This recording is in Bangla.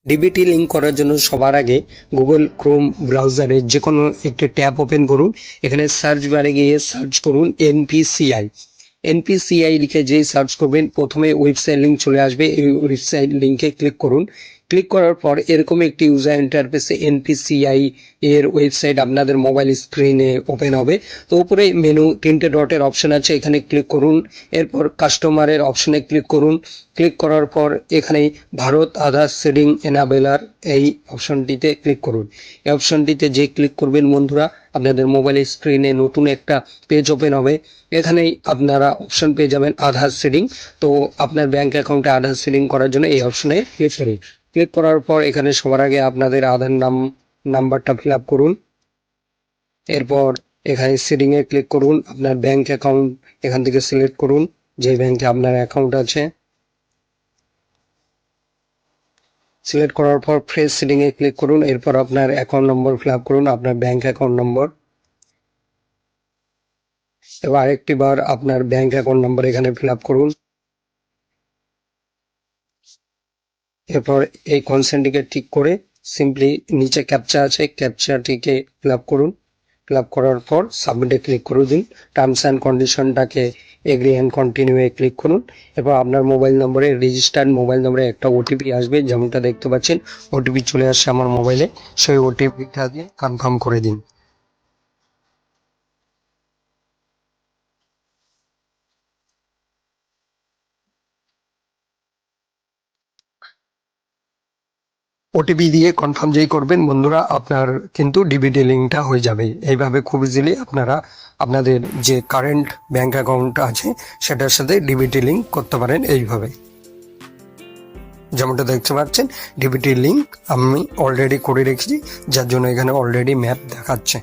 ডিবিটি লিঙ্ক করার জন্য সবার আগে গুগল ক্রোম ব্রাউজারে যে কোনো একটি ট্যাব ওপেন করুন। এখানে সার্চ বারে গিয়ে সার্চ করুন এনপিসিআই। এনপিসিআই লিখে যেই সার্চ করবেন প্রথমে ওয়েবসাইট লিঙ্ক চলে আসবে। এই ওয়েবসাইট লিঙ্কে ক্লিক করুন। ক্লিক করার পর এরকম একটি ইউজার ইন্টারফেসে এনপিসিআই এর ওয়েবসাইট আপনাদের মোবাইল স্ক্রিনে ওপেন হবে। তো উপরে মেনু 3টে ডটের অপশন আছে, এখানে ক্লিক করুন। এরপর কাস্টমারের অপশনে ক্লিক করুন। ক্লিক করার পর এখানে ভারত আধার সিডিং এনাবেলার এই অপশনটিতে ক্লিক করুন। এই অপশনটিতে যে ক্লিক করবেন বন্ধুরা, আপনাদের মোবাইল স্ক্রিনে নতুন একটা পেজ ওপেন হবে। এখানেই আপনারা অপশন পেয়ে যাবেন আধার সিডিং। তো আপনার ব্যাংক অ্যাকাউন্টে আধার সিডিং করার জন্য এই অপশনে ক্লিক করুন। ক্লিক করার পর এখানে সবার আগে আপনাদের আধার নাম্বারটা ফিল আপ করুন। এরপর এখানে সিডিংয়ে ক্লিক করুন। আপনার ব্যাংক অ্যাকাউন্ট এখান থেকে সিলেক্ট করুন, যে ব্যাংকে আপনার অ্যাকাউন্ট আছে। সিলেক্ট করার পর ফ্রেশ সিডিংয়ে ক্লিক করুন। এরপর আপনার অ্যাকাউন্ট নম্বর ফিল আপ করুন, আপনার ব্যাংক অ্যাকাউন্ট নম্বর। এবার আরেকটি বার আপনার ব্যাংক অ্যাকাউন্ট নম্বর এখানে ফিল আপ করুন। এরপর এই কনসেন্টটিকে ঠিক করে সিম্পলি নিচে ক্যাপচা আছে, ক্যাপচাটিকে ফিল আপ করুন। ফিল আপ করার পর সাবমিটে ক্লিক করে দিন। টার্মস অ্যান্ড কন্ডিশনটাকে এগ্রি অ্যান্ড কন্টিনিউয়ে ক্লিক করুন। এরপর আপনার মোবাইল নম্বরে রেজিস্টার্ড মোবাইল নম্বরে একটা ওটিপি আসবে, যেমনটা দেখতে পাচ্ছেন ওটিপি চলে আসছে আমার মোবাইলে। সেই ওটিপিটা দিয়ে কনফার্ম করে দিন। ওটিপি দিয়ে কনফার্ম যেই করবেন বন্ধুরা, আপনার কিন্তু ডিবিটি লিঙ্কটা হয়ে যাবে। এইভাবে খুব ইজিলি আপনারা আপনাদের যে কারেন্ট ব্যাংক অ্যাকাউন্ট আছে সেটার সাথে ডিবিটি লিঙ্ক করতে পারেন এইভাবে। যেমনটা দেখতে পাচ্ছেন ডিবিটি লিঙ্ক আমি অলরেডি করে রেখেছি, যার জন্য এখানে অলরেডি ম্যাপ দেখাচ্ছে।